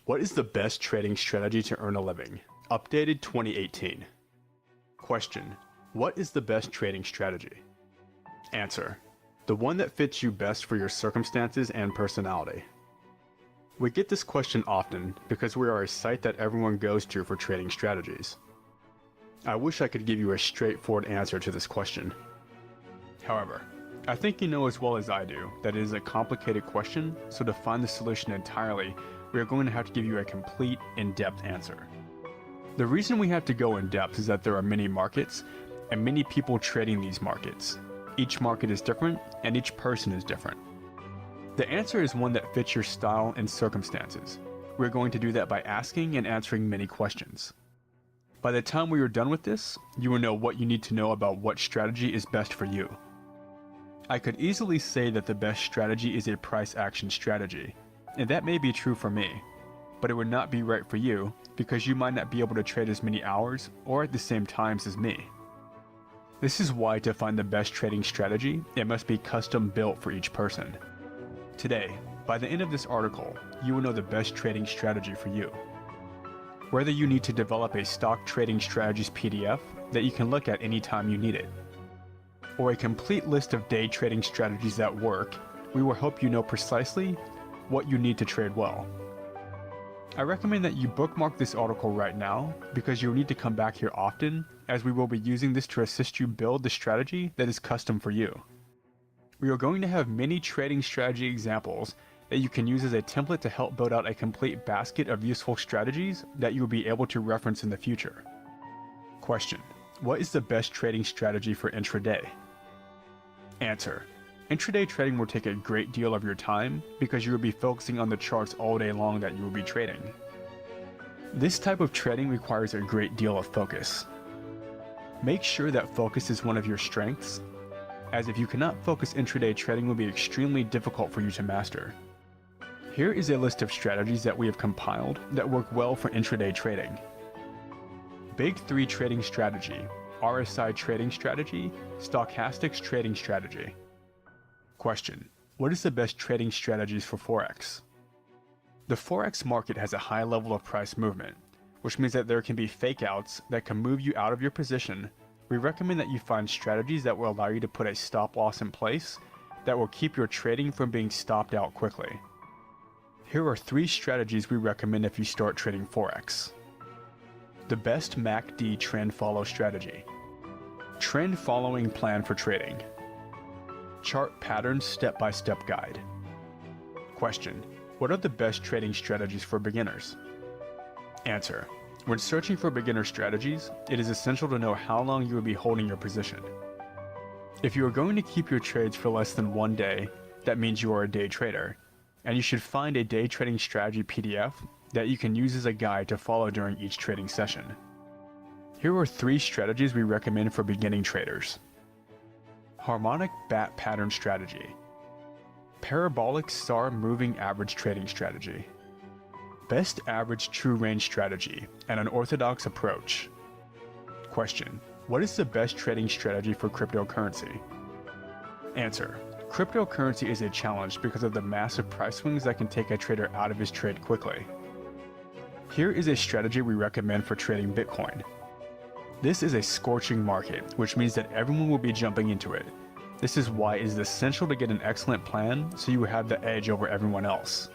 What is the best trading strategy to earn a living? Updated 2018. Question. What is the best trading strategy? Answer. The one that fits you best for your circumstances and personality. We get this question often because we are a site that everyone goes to for trading strategies. I wish I could give you a straightforward answer to this question. However, I think you know as well as I do that it is a complicated question, so to find the solution entirely, we are going to have to give you a complete, in-depth answer. The reason we have to go in-depth is that there are many markets and many people trading these markets. Each market is different and each person is different. The answer is one that fits your style and circumstances. We're going to do that by asking and answering many questions. By the time we are done with this, you will know what you need to know about what strategy is best for you. I could easily say that the best strategy is a price action strategy, and that may be true for me, but it would not be right for you because you might not be able to trade as many hours or at the same times as me. This is why to find the best trading strategy, it must be custom built for each person. Today, by the end of this article, you will know the best trading strategy for you. Whether you need to develop a stock trading strategies PDF that you can look at anytime you need it, or a complete list of day trading strategies that work, we will help you know precisely what you need to trade well. I recommend that you bookmark this article right now because you'll need to come back here often, as we will be using this to assist you build the strategy that is custom for you. We are going to have many trading strategy examples that you can use as a template to help build out a complete basket of useful strategies that you will be able to reference in the future. Question. What is the best trading strategy for intraday? Answer. Intraday trading will take a great deal of your time because you will be focusing on the charts all day long that you will be trading. This type of trading requires a great deal of focus. Make sure that focus is one of your strengths, as if you cannot focus, intraday trading will be extremely difficult for you to master. Here is a list of strategies that we have compiled that work well for intraday trading. Big 3 trading strategy, RSI trading strategy, stochastics trading strategy. Question. What is the best trading strategies for Forex? The Forex market has a high level of price movement, which means that there can be fake outs that can move you out of your position. We recommend that you find strategies that will allow you to put a stop loss in place that will keep your trading from being stopped out quickly. Here are 3 strategies we recommend if you start trading Forex. The best MACD trend follow strategy. Trend following plan for trading. Chart patterns step-by-step guide. Question. What are the best trading strategies for beginners? Answer. When searching for beginner strategies, it is essential to know how long you will be holding your position. If you are going to keep your trades for less than 1 day, that means you are a day trader, and you should find a day trading strategy PDF that you can use as a guide to follow during each trading session. Here are 3 strategies we recommend for beginning traders. Harmonic bat pattern strategy. Parabolic star moving average trading strategy. Best average true range strategy and an orthodox approach. Question. What is the best trading strategy for cryptocurrency? Answer. Cryptocurrency is a challenge because of the massive price swings that can take a trader out of his trade quickly. Here is a strategy we recommend for trading Bitcoin. This is a scorching market, which means that everyone will be jumping into it. This is why it is essential to get an excellent plan so you will have the edge over everyone else.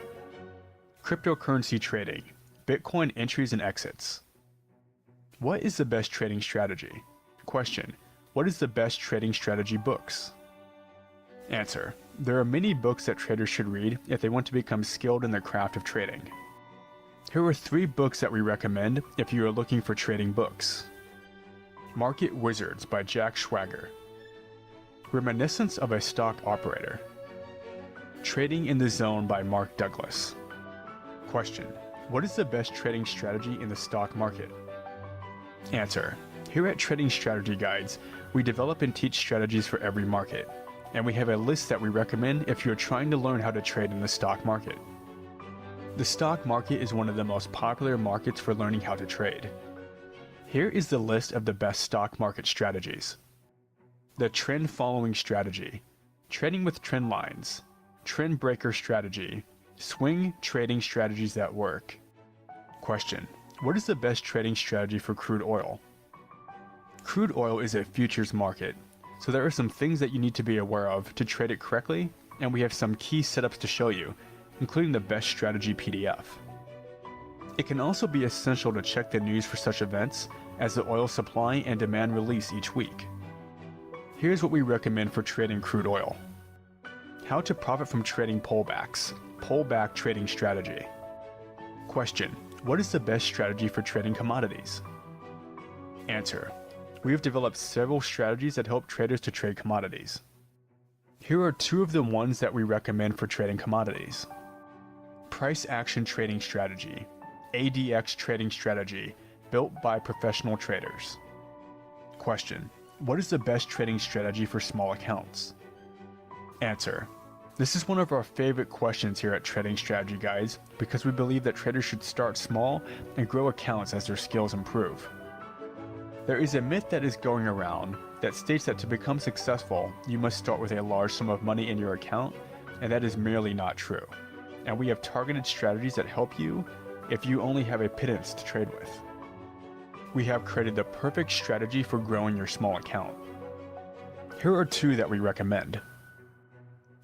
Cryptocurrency trading, Bitcoin entries and exits. What is the best trading strategy? Question. What is the best trading strategy books? Answer. There are many books that traders should read if they want to become skilled in the craft of trading. Here are 3 books that we recommend if you are looking for trading books. Market Wizards by Jack Schwager. Reminiscence of a Stock Operator. Trading in the Zone by Mark Douglas. Question. What is the best trading strategy in the stock market? Answer. Here at Trading Strategy Guides, we develop and teach strategies for every market, and we have a list that we recommend if you're trying to learn how to trade in the stock market. The stock market is one of the most popular markets for learning how to trade. Here is the list of the best stock market strategies. The trend following strategy, trading with trend lines, trend breaker strategy, swing trading strategies that work, Question: what is the best trading strategy for crude oil? Crude oil is a futures market, so there are some things that you need to be aware of to trade it correctly, and we have some key setups to show you, including the best strategy PDF. It can also be essential to check the news for such events as the oil supply and demand release each week. Here's what we recommend for trading crude oil. How to profit from trading pullbacks. Pullback trading strategy. Question: what is the best strategy for trading commodities? Answer: we have developed several strategies that help traders to trade commodities. Here are two of the ones that we recommend for trading commodities. Price Action Trading Strategy, ADX Trading Strategy, built by professional traders. Question: what is the best trading strategy for small accounts? Answer: this is one of our favorite questions here at Trading Strategy Guides because we believe that traders should start small and grow accounts as their skills improve. There is a myth that is going around that states that to become successful, you must start with a large sum of money in your account, and that is merely not true. And we have targeted strategies that help you if you only have a pittance to trade with. We have created the perfect strategy for growing your small account. Here are two that we recommend.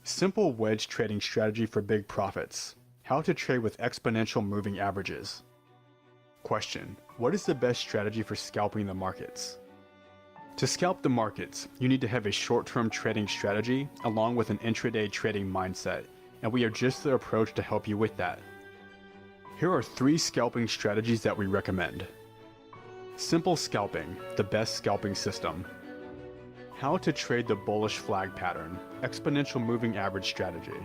Simple Wedge Trading Strategy for Big Profits. How to trade with exponential moving averages. Question: what is the best strategy for scalping the markets? To scalp the markets, you need to have a short-term trading strategy along with an intraday trading mindset, and we have just the approach to help you with that. Here are 3 scalping strategies that we recommend. Simple Scalping, the best scalping system. How to trade the bullish flag pattern, exponential moving average strategy.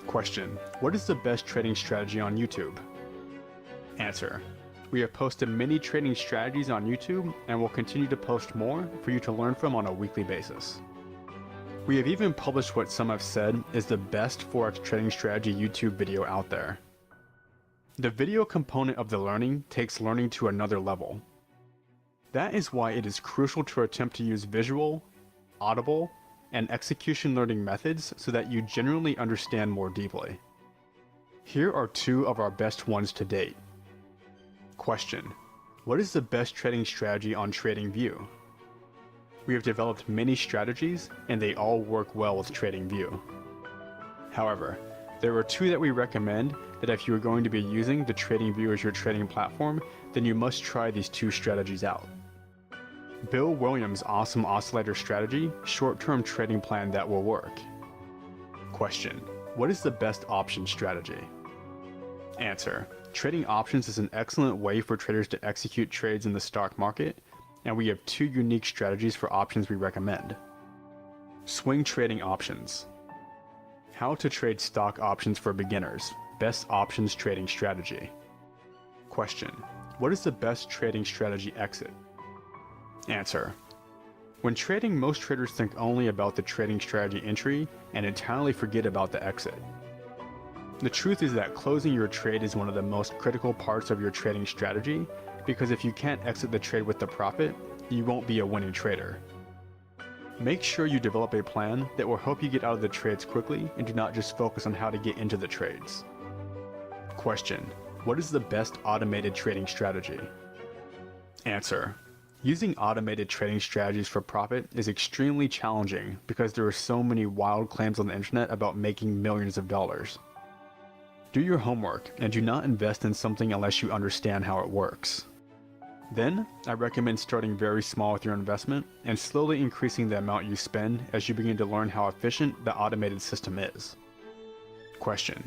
Question: what is the best trading strategy on YouTube? Answer: we have posted many trading strategies on YouTube and will continue to post more for you to learn from on a weekly basis. We have even published what some have said is the best Forex trading strategy YouTube video out there. The video component of the learning takes learning to another level. That is why it is crucial to attempt to use visual, audible, and execution learning methods so that you genuinely understand more deeply. Here are 2 of our best ones to date. Question: what is the best trading strategy on TradingView? We have developed many strategies and they all work well with TradingView. However, there are 2 that we recommend that if you are going to be using the TradingView as your trading platform, then you must try these 2 strategies out. Bill Williams' Awesome Oscillator Strategy, short-term trading plan that will work. Question: what is the best option strategy? Answer: trading options is an excellent way for traders to execute trades in the stock market, and we have 2 unique strategies for options we recommend. Swing Trading Options. How to trade stock options for beginners, best options trading strategy. Question: what is the best trading strategy exit? Answer: when trading, most traders think only about the trading strategy entry and entirely forget about the exit. The truth is that closing your trade is one of the most critical parts of your trading strategy, because if you can't exit the trade with the profit, you won't be a winning trader. Make sure you develop a plan that will help you get out of the trades quickly and do not just focus on how to get into the trades. Question: what is the best automated trading strategy? Answer: using automated trading strategies for profit is extremely challenging because there are so many wild claims on the internet about making millions of dollars. Do your homework and do not invest in something unless you understand how it works. Then, I recommend starting very small with your investment and slowly increasing the amount you spend as you begin to learn how efficient the automated system is. Question: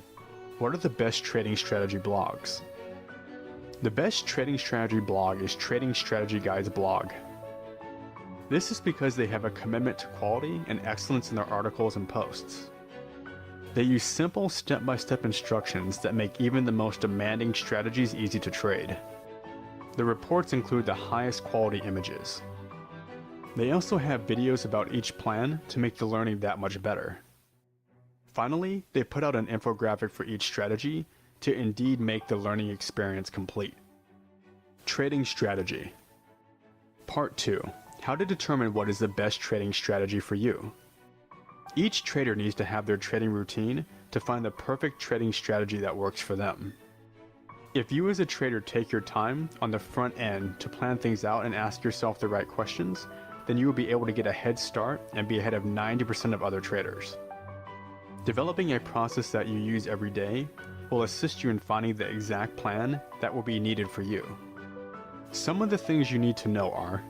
what are the best trading strategy blogs? The best trading strategy blog is Trading Strategy Guides blog. This is because they have a commitment to quality and excellence in their articles and posts. They use simple step-by-step instructions that make even the most demanding strategies easy to trade. The reports include the highest quality images. They also have videos about each plan to make the learning that much better. Finally, they put out an infographic for each strategy to indeed make the learning experience complete. Trading Strategy. Part 2. How to determine what is the best trading strategy for you. Each trader needs to have their trading routine to find the perfect trading strategy that works for them. If you as a trader take your time on the front end to plan things out and ask yourself the right questions, then you will be able to get a head start and be ahead of 90% of other traders. Developing a process that you use every day will assist you in finding the exact plan that will be needed for you. Some of the things you need to know are: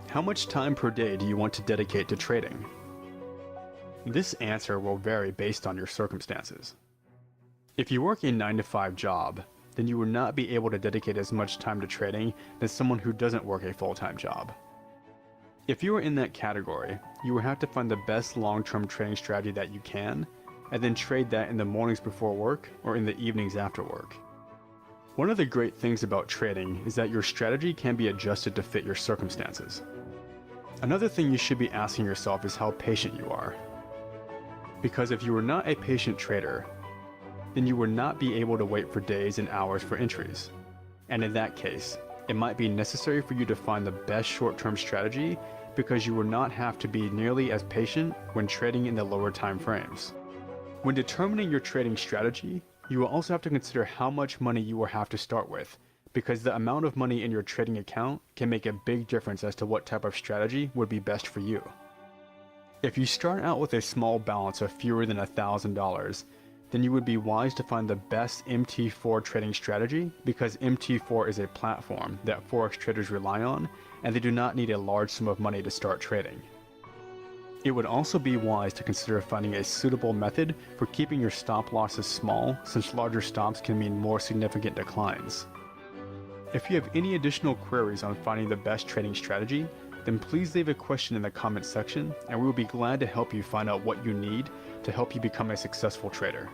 how much time per day do you want to dedicate to trading? This answer will vary based on your circumstances. If you work a 9-to-5 job, then you will not be able to dedicate as much time to trading as someone who doesn't work a full-time job. If you are in that category, you will have to find the best long-term trading strategy that you can, and then trade that in the mornings before work or in the evenings after work. One of the great things about trading is that your strategy can be adjusted to fit your circumstances. Another thing you should be asking yourself is how patient you are. Because if you are not a patient trader, then you will not be able to wait for days and hours for entries. And in that case, it might be necessary for you to find the best short-term strategy because you will not have to be nearly as patient when trading in the lower time frames. When determining your trading strategy, you will also have to consider how much money you will have to start with, because the amount of money in your trading account can make a big difference as to what type of strategy would be best for you. If you start out with a small balance of fewer than $1,000, then you would be wise to find the best MT4 trading strategy, because MT4 is a platform that Forex traders rely on, and they do not need a large sum of money to start trading. It would also be wise to consider finding a suitable method for keeping your stop losses small, since larger stops can mean more significant declines. If you have any additional queries on finding the best trading strategy, then please leave a question in the comments section, and we will be glad to help you find out what you need to help you become a successful trader.